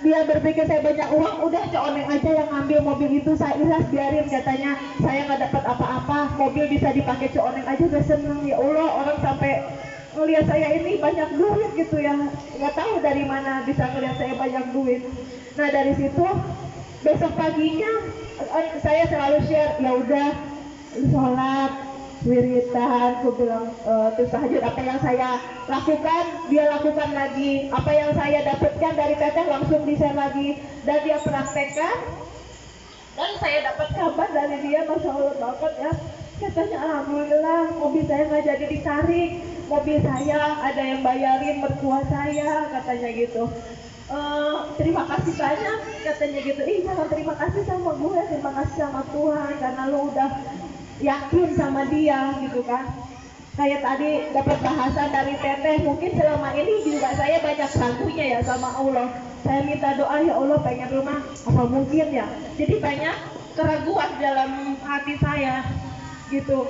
Speaker 1: Dia berpikir saya banyak uang, udah Oneng aja yang ngambil mobil itu, saya ikhlas biarin katanya, saya nggak dapat apa-apa, mobil bisa dipakai Oneng aja udah seneng. Ya Allah, orang sampai ngelihat saya ini banyak duit gitu ya, nggak tahu dari mana bisa ngelihat saya banyak duit. Nah dari situ besok paginya saya selalu share, ya udah sholat wiritan, aku bilang terus tahajud, apa yang saya lakukan dia lakukan lagi, apa yang saya dapatkan dari Teteh langsung di-share lagi, dan dia praktekkan, dan saya dapat kabar dari dia, Masya Allah banget ya, katanya alhamdulillah mobil saya nggak jadi ditarik, mobil saya ada yang bayarin mertua saya, katanya gitu. Terima kasih banyak katanya gitu. Jangan terima kasih sama gue, terima kasih sama Tuhan karena lu udah yakin sama dia gitu kan.
Speaker 3: Kayak tadi dapat bahasan dari Teteh, mungkin selama ini juga saya banyak ragunya ya sama Allah. Saya minta doa, ya Allah pengen rumah, apa mungkin ya. Jadi banyak keraguan dalam hati saya gitu.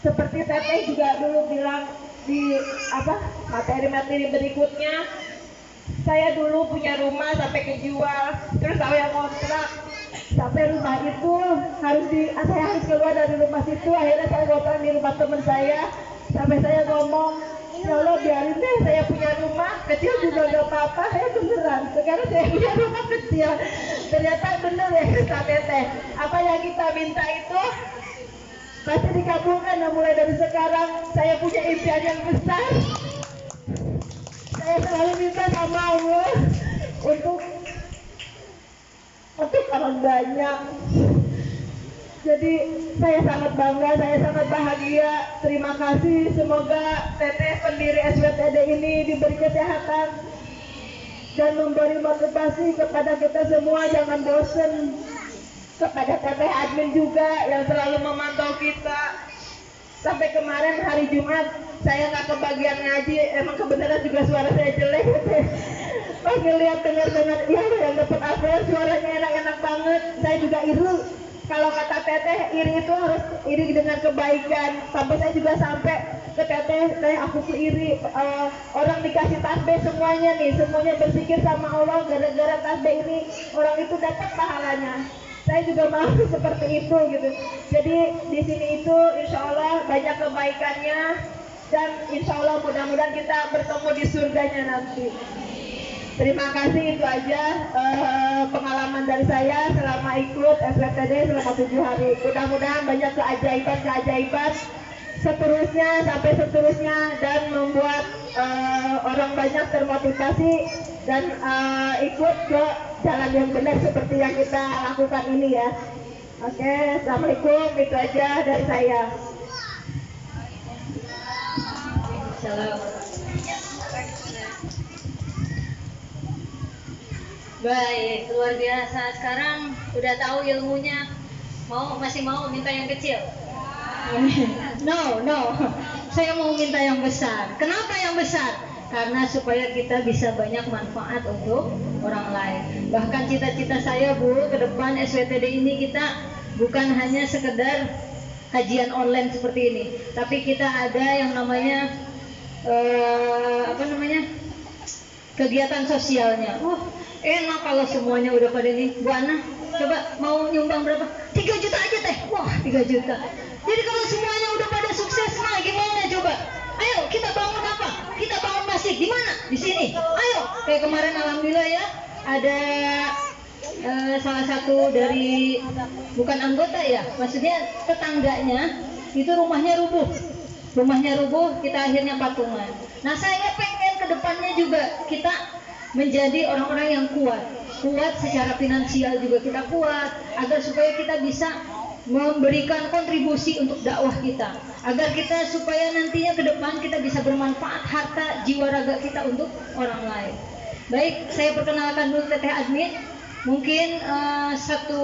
Speaker 3: Seperti Teteh juga dulu bilang di materi-materi berikutnya, saya dulu punya rumah sampai kejual, terus saya kontrak sampai rumah itu saya harus keluar dari rumah situ. Akhirnya saya kontrak di rumah teman saya, sampai saya ngomong, ya Allah biarin deh saya punya rumah kecil juga gak apa-apa. Saya beneran sekarang saya punya rumah kecil. Ternyata bener ya kata Teteh, apa yang kita minta itu pasti dikabulkan. Nah, mulai dari sekarang saya punya impian yang besar. Saya selalu minta sama Allah untuk orang banyak. Jadi saya sangat bangga, saya sangat bahagia. Terima kasih. Semoga Teteh pendiri SWTD ini diberi kesehatan dan memberi motivasi kepada kita semua, jangan bosan. Kepada Teteh admin juga yang selalu memantau kita. Sampai kemarin hari Jumat saya nggak kebagian ngaji, emang kebenaran juga suara saya jelek. Pas ngeliat dengar ya yang dapat apa, suaranya enak-enak banget. Saya juga iri. Kalau kata Teteh, iri itu harus iri dengan kebaikan. Sampai saya juga sampai ke Teteh, aku iri orang dikasih tasbih semuanya nih, semuanya berpikir sama Allah, gara-gara tasbih ini orang itu dapat pahalanya. Saya juga mau seperti itu gitu. Jadi di sini itu insya Allah banyak kebaikannya, dan insya Allah mudah-mudahan kita bertemu di surganya nanti. Terima kasih, itu aja pengalaman dari saya selama ikut SWTD selama 7 hari. Mudah-mudahan banyak keajaiban seterusnya dan membuat orang banyak termotivasi dan ikut ke jalan yang benar seperti yang kita lakukan ini ya. Oke, assalamualaikum, itu aja dari saya.
Speaker 2: Salam. Baik, luar biasa. Sekarang udah tahu ilmunya. Masih mau minta yang kecil? No. Saya mau minta yang besar. Kenapa yang besar? Karena supaya kita bisa banyak manfaat untuk orang lain. Bahkan cita-cita saya, Bu, ke depan SWTD ini kita bukan hanya sekedar kajian online seperti ini, tapi kita ada yang namanya kegiatan sosialnya. Enak kalau semuanya udah pada ini. Bu Ana, coba mau nyumbang berapa? 3 juta aja Teh. Wah, 3 juta. Jadi kalau semuanya udah pada sukses, nah gimana coba? Ayo kita bangun apa? Kita bangun masjid di mana? Di sini. Ayo. Kayak kemarin alhamdulillah ya, ada salah satu dari bukan anggota ya, maksudnya tetangganya itu rumahnya rubuh, kita akhirnya patungan. Nah, saya pengen ke depannya juga kita menjadi orang-orang yang kuat secara finansial juga kita kuat, agar supaya kita bisa memberikan kontribusi untuk dakwah kita, agar kita supaya nantinya ke depan kita bisa bermanfaat harta jiwa raga kita untuk orang lain. Baik, saya perkenalkan dulu Teteh admin. Mungkin satu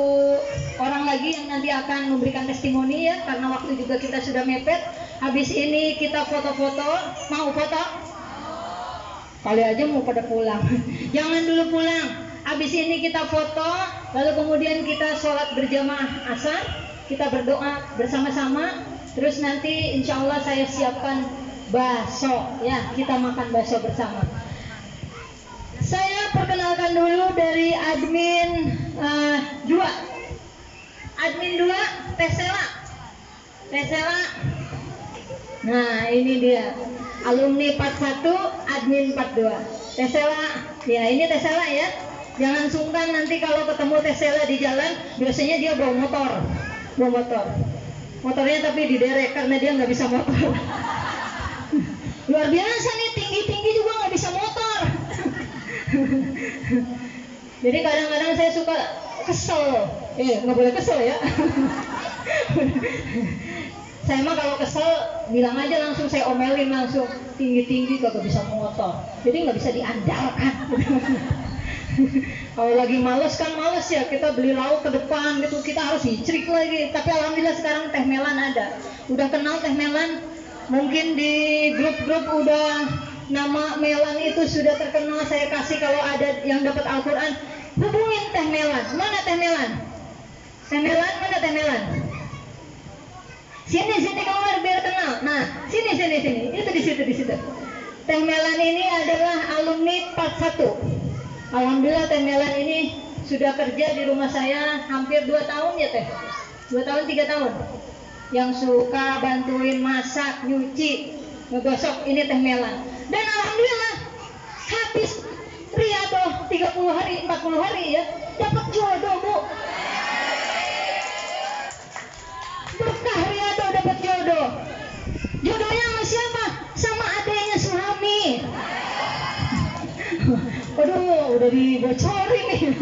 Speaker 2: orang lagi yang nanti akan memberikan testimoni ya, karena waktu juga kita sudah mepet. Habis ini kita foto-foto. Mau foto? Kali aja mau pada pulang. Jangan dulu pulang. Habis ini kita foto, lalu kemudian kita sholat berjamaah asar, kita berdoa bersama-sama. Terus nanti insya Allah saya siapkan bakso, ya kita makan bakso bersama. Saya perkenalkan dulu dari admin 2. Admin 2, Tesela. Nah, ini dia. Alumni 41, admin 42. Tesela. Ya, ini Tesela ya. Jangan sungkan nanti kalau ketemu Tesela di jalan, biasanya dia bawa motor. Motornya tapi diderek karena dia nggak bisa motor. Luar biasa nih, tinggi-tinggi juga nggak bisa motor. Jadi kadang-kadang saya suka kesel. Nggak boleh kesel ya. Saya mah kalau kesel bilang aja langsung, saya omelin langsung, tinggi-tinggi kagak bisa motor. Jadi nggak bisa diandalkan. Kalau lagi males ya, kita beli lauk ke depan gitu, kita harus hicrik lagi. Tapi alhamdulillah sekarang teh melan ada. Udah kenal teh melan, Mungkin di grup-grup udah nama Melan itu sudah terkenal. Saya kasih kalau ada yang dapat Al-Quran, hubungin Teh Melan. Mana Teh Melan? Teh Melan, mana Teh Melan? Sini keluar biar kenal. Nah, sini. Itu di situ. Teh Melan ini adalah alumni part 1. Alhamdulillah Teh Melan ini sudah kerja di rumah saya hampir 2 tahun ya Teh. 2 tahun 3 tahun. Yang suka bantuin masak, nyuci, ngegosok, ini Teh Melan. Dan alhamdulillah habis Riyadhah 30 hari, 40 hari ya, dapat jodoh, Bu. Berkah Riyadhah dapat jodoh. Jodohnya sama siapa? Sama adanya suami. Waduh, udah dibocorin nih.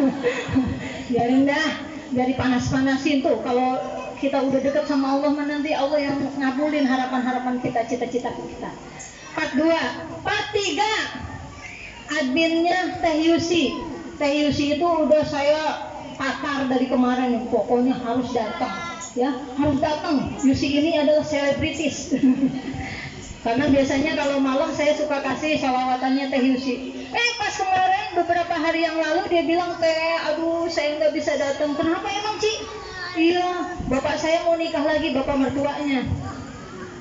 Speaker 2: Biarin dah, dari panas-panasin tuh. Kalau kita udah dekat sama Allah, nanti Allah yang ngabulin harapan-harapan kita, cita-cita kita. Part 2, part 3, adminnya Teh Yusi. Teh Yusi itu udah saya pakar dari kemarin, pokoknya harus datang, ya, harus datang. Yusi ini adalah selebritis. Karena biasanya kalau malam saya suka kasih selawatannya Teh Yusi. Pas kemarin beberapa hari yang lalu dia bilang, Teh, aduh saya nggak bisa datang. Kenapa emang, Ci? Iya, bapak saya mau nikah lagi, bapak mertuanya.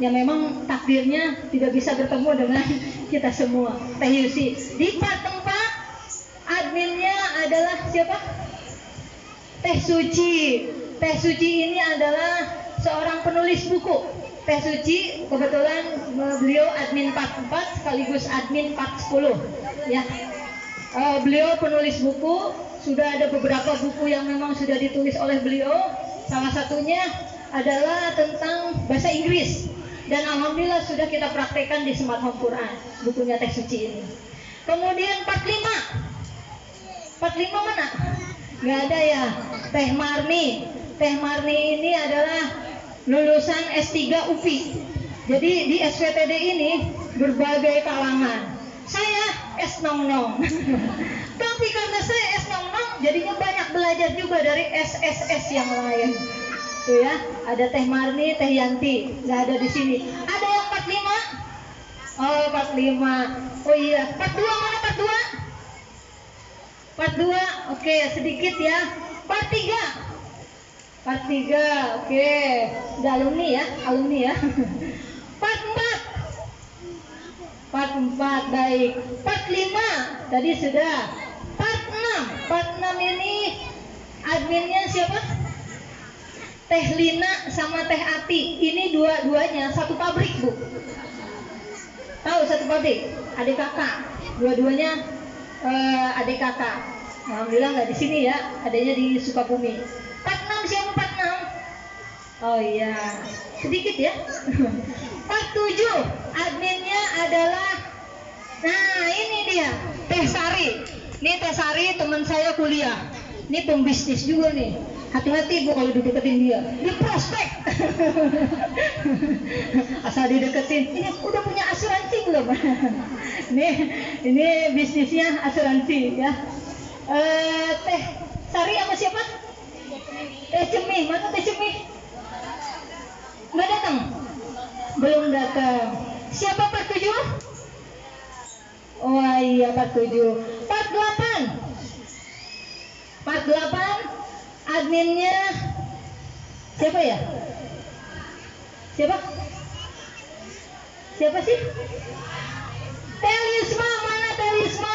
Speaker 2: Ya memang takdirnya tidak bisa bertemu dengan kita semua. Teh Yusi. Di part 4 adminnya adalah siapa? Teh Suci. Teh Suci ini adalah seorang penulis buku. Teh Suci kebetulan beliau admin part 4 sekaligus admin part 10 ya. Beliau penulis buku, sudah ada beberapa buku yang memang sudah ditulis oleh beliau. Salah satunya adalah tentang bahasa Inggris. Dan alhamdulillah sudah kita praktekkan di Smart Home Quran, bukunya Teh Suci ini. Kemudian part 5. Part 5 mana? Nggak ada ya. Teh Marni. Teh Marni ini adalah lulusan S3 UPI. Jadi di SWTD ini berbagai kalangan. Saya S00. Tapi karena saya S00, jadinya banyak belajar juga dari SSS yang lain. Tuh ya, ada Teh Marni, Teh Yanti, nggak ada di sini. Ada yang part 5? Oh, part 5. Oh iya, part 2 mana part 2? Part 2, oke, sedikit ya. Part 3. Part 3, oke. Udah alumni ya. Part 4. Part 4, baik. Part 5, tadi sudah. Part 6. Part 6 ini adminnya siapa? Teh Lina sama Teh Ati. Ini dua-duanya satu pabrik, Bu. Tahu satu pabrik? Adik kakak. Dua-duanya adik kakak. Alhamdulillah nggak di sini ya. Adanya di Sukabumi. Part 6 siapa part 6? Oh iya, sedikit ya. Part 7 adminnya adalah, nah ini dia, Teh Sari. Ini Teh Sari teman saya kuliah. Ini pembisnis juga nih. Hati-hati Bu kalau dideketin dia. Dia prospek. Asal dideketin. Ini udah punya asuransi belum? ini bisnisnya asuransi ya. Teh Sari sama siapa? Teh Cemih. Mana Teh Cemih? Nggak datang? Belum datang. Siapa part 7? Oh iya part 7. Part 8. Part 8 adminnya siapa ya? Siapa sih? Telisma, mana Telisma?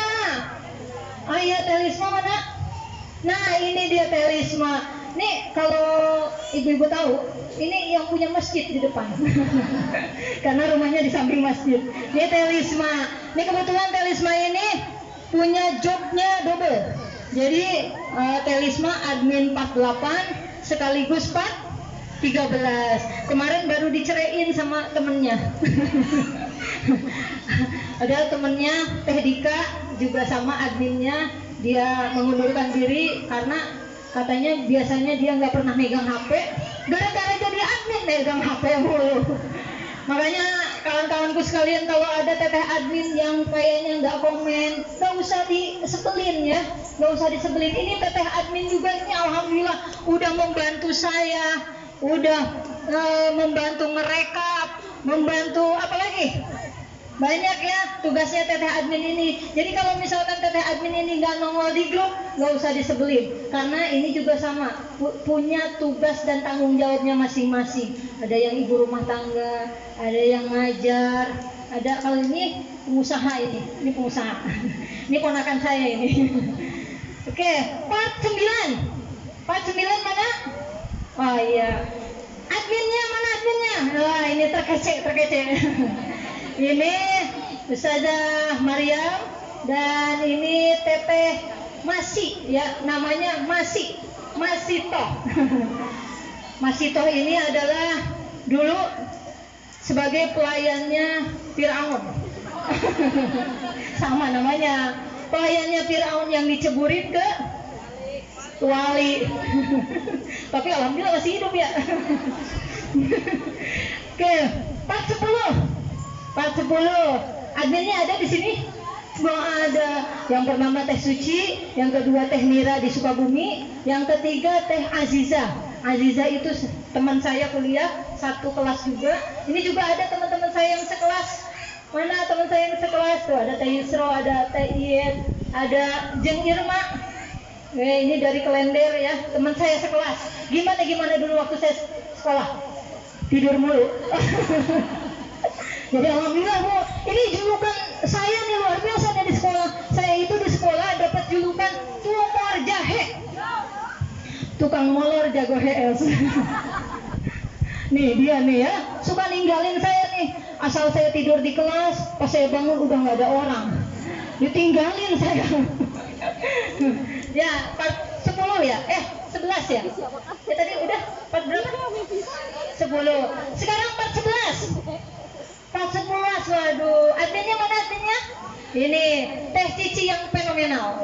Speaker 2: Oh iya Telisma mana? Nah ini dia Telisma. Nih kalau ibu-ibu tahu, ini yang punya masjid di depan. Karena rumahnya di samping masjid. Ini Telisma. Ini kebetulan Telisma ini punya jobnya double. Jadi Telisma admin part 8 sekaligus part 13. Kemarin baru diceraiin sama temennya. Ada temennya Teh Dika juga sama adminnya, dia mengundurkan diri karena katanya biasanya dia nggak pernah megang HP, gara-gara jadi admin megang HP mulu. Makanya kawan-kawanku sekalian kalau ada teteh admin yang kayaknya nggak komen, nggak usah disebelin ya, nggak usah disebelin. Ini teteh admin juga ini alhamdulillah udah membantu saya, udah membantu ngerekap, membantu apa lagi? Banyak ya tugasnya teteh admin ini. Jadi kalau misalkan teteh admin ini nggak nongol di grup, nggak usah disebelin, karena ini juga sama, punya tugas dan tanggung jawabnya masing-masing. Ada yang ibu rumah tangga, ada yang ngajar, ada kalau ini pengusaha, ini pengusaha. Ini ponakan saya ini. Oke, part 9. Part 9 mana? Oh iya, adminnya mana adminnya? Wah, ini terkece. Ini Ustazah Maryam dan ini Teteh Masi, ya namanya Masito. Masito ini adalah dulu sebagai pelayannya Firaun. Sama namanya, pelayannya Firaun yang diceburin ke wali. Tapi alhamdulillah masih hidup ya. Oke, part 10. Part 10. Adminnya ada di sini? Semua ada. Yang pertama Teh Suci, yang kedua Teh Mira di Sukabumi, yang ketiga Teh Aziza. Aziza itu teman saya kuliah, satu kelas juga. Ini juga ada teman-teman saya yang sekelas. Mana teman saya yang sekelas tuh? Ada Teh Yusro, ada Teh Iyet, ada Jeng Irma. Ini dari Klender ya, teman saya sekelas. Gimana dulu waktu saya sekolah? Tidur mulu. Jadi alhamdulillah Bu, ini julukan saya nih luar biasa nih di sekolah. Saya itu di sekolah dapat julukan tumor jahe, tukang molor jago HS. Nih dia nih ya, suka ninggalin saya nih. Asal saya tidur di kelas, pas saya bangun udah nggak ada orang, ditinggalin saya. Ya, part 10 ya? 11 ya? Ya tadi udah part berapa? 10. Sekarang part 11. Part 11, waduh. Adminnya mana adminnya? Ini Teh Cici yang fenomenal.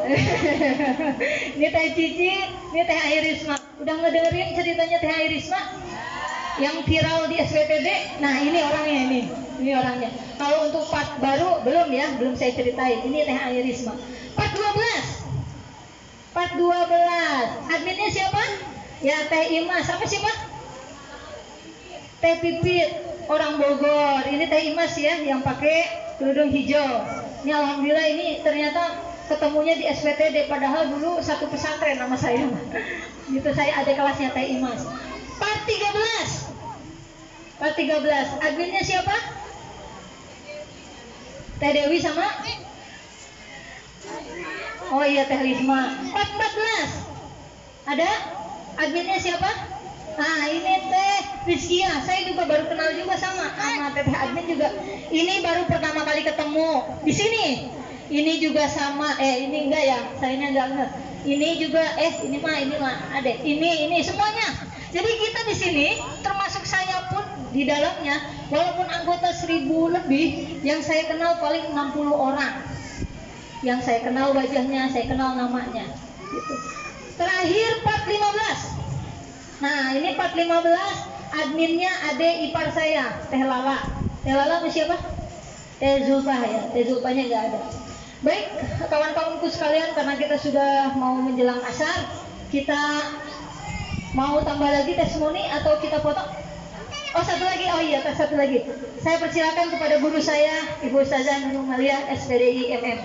Speaker 2: Ini Teh Cici, ini Teh Airisma. Udah ngedengerin ceritanya Teh Airisma? Yang viral di SWTD? Nah ini orangnya ini orangnya. Kalau untuk part baru belum ya, belum saya ceritain. Ini Teh Airisma. Part 12. Part 12. Adminnya siapa? Ya Teh Imas. Sama siapa? Teh Pipit. Orang Bogor. Ini Teh Imas ya, yang pakai kerudung hijau. Ini alhamdulillah ini ternyata ketemunya di SPTD, padahal dulu satu pesantren nama saya. Gitu, saya ada kelasnya Teh Imas. Part 13. Part 13. Adminnya siapa? Teh Dewi sama? Oh iya Teh Lisma. Part 14. Ada? Adminnya siapa? Nah ini Teh Rizkia, saya juga baru kenal juga sama Teteh admin juga. Ini baru pertama kali ketemu di sini. Ini juga sama, ini enggak ya, sayanya enggak enggak. Ini juga, ini mah ada. Ini semuanya. Jadi kita di sini, termasuk saya pun di dalamnya, walaupun anggota 1000 lebih, yang saya kenal paling 60 orang. Yang saya kenal wajahnya, saya kenal namanya. Gitu. Terakhir part 15. Nah ini part 15, adminnya adik ipar saya, Teh Lala. Teh Lala itu siapa? Teh Zulfah ya, Teh Zulfahnya nggak ada. Baik kawan-kawanku sekalian, karena kita sudah mau menjelang asar, kita mau tambah lagi testimoni atau kita potong? Oh satu lagi, oh iya satu lagi. Saya persilakan kepada guru saya, Ibu Ustazah Nunung Malia, SPDI MM.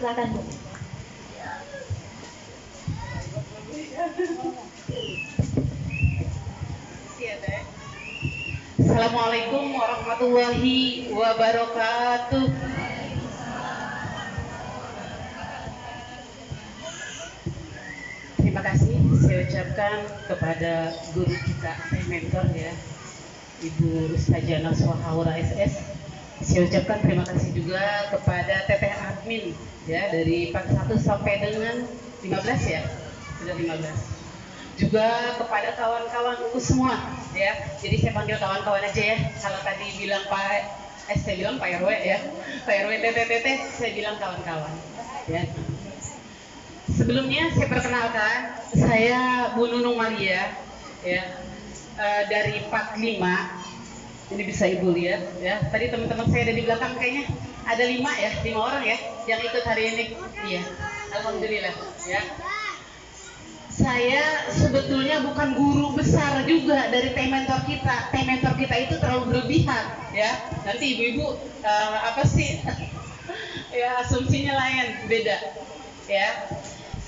Speaker 2: Silakan Bu.
Speaker 4: Assalamualaikum warahmatullahi wabarakatuh. Terima kasih saya ucapkan kepada guru kita, mentor ya, Ibu Ustazah Naswahaura SS. Saya ucapkan terima kasih juga kepada Teteh admin ya, dari part 1 sampai dengan 15 ya, sudah 15. Juga kepada kawan-kawanku semua ya, jadi saya panggil kawan-kawan aja ya. Kalau tadi bilang saya bilang Pak RW ya, Pak RW teteh, saya bilang kawan-kawan ya. Sebelumnya saya perkenalkan, saya Bu Nunung Malia ya, dari part 5. Ini bisa Ibu lihat ya, tadi teman-teman saya ada di belakang, kayaknya ada 5 ya, 5 orang ya yang ikut hari ini. Iya, alhamdulillah ya. saya sebetulnya bukan guru besar juga dari teh mentor kita. Teh mentor kita itu terlalu berlebihan, ya. Nanti ibu-ibu apa sih? Ya asumsinya lain, beda, ya.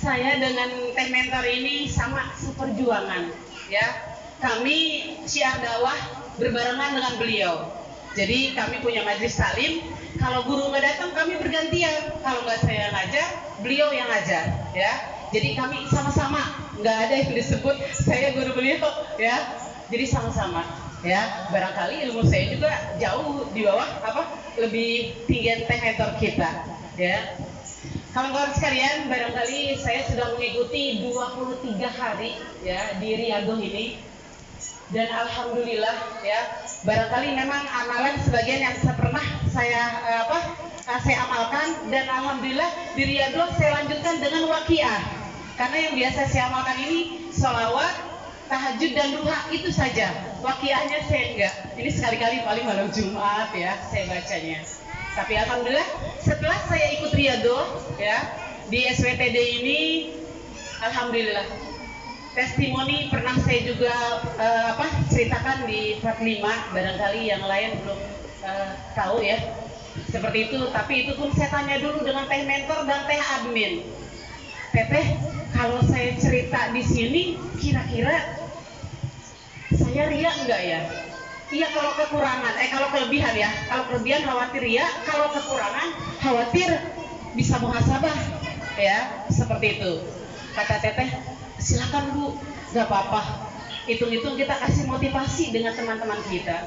Speaker 4: Saya dengan teh mentor ini sama seperjuangan, ya. Kami syiar dakwah berbarengan dengan beliau. Jadi kami punya majelis taklim. Kalau guru nggak datang, kami bergantian. Kalau nggak saya ngajar, beliau yang ngajar, ya. Jadi kami sama-sama, nggak ada yang disebut saya guru beliau, ya. Jadi sama-sama, ya. Barangkali ilmu saya juga jauh di bawah lebih tinggi teh mentor kita, ya. Kawan-kawan sekalian, barangkali saya sudah mengikuti 23 hari ya di Riyadhah ini, dan alhamdulillah ya, barangkali memang amalan sebagian yang pernah saya amalkan, dan alhamdulillah di Riyadhah saya lanjutkan dengan waqiah. Karena yang biasa saya amalkan ini sholawat, tahajud dan duha, itu saja. Waqiahnya saya enggak. Ini sekali-kali paling malam Jumat ya saya bacanya. Tapi alhamdulillah setelah saya ikut Riyadhah ya di SWTD ini, alhamdulillah testimoni pernah saya juga ceritakan di part 5, barangkali yang lain belum tahu ya seperti itu. Tapi itu pun saya tanya dulu dengan teh mentor dan teh admin. Teteh, kalau saya cerita di sini kira-kira saya ria enggak ya? Iya kalau kekurangan, kalau kelebihan ya. Kalau kelebihan khawatir ya, kalau kekurangan khawatir bisa muhasabah ya, seperti itu. Kata teteh, silakan Bu, gak apa-apa. Hitung-hitung kita kasih motivasi dengan teman-teman kita.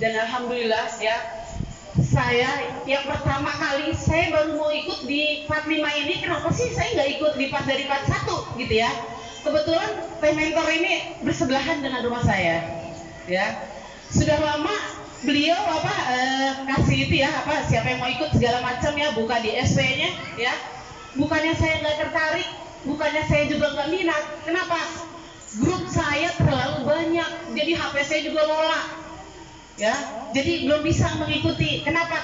Speaker 4: Dan alhamdulillah ya, saya yang pertama kali saya baru mau ikut di part 5 ini. Kenapa sih saya nggak ikut di part dari part 1 gitu ya? Kebetulan teh mentor ini bersebelahan dengan rumah saya ya. Sudah lama beliau kasih itu ya, siapa yang mau ikut segala macam ya, buka di SP-nya ya. Bukannya saya nggak tertarik, bukannya saya juga nggak minat. Kenapa? Grup saya terlalu banyak, jadi HP saya juga lola ya. Jadi belum bisa mengikuti. Kenapa?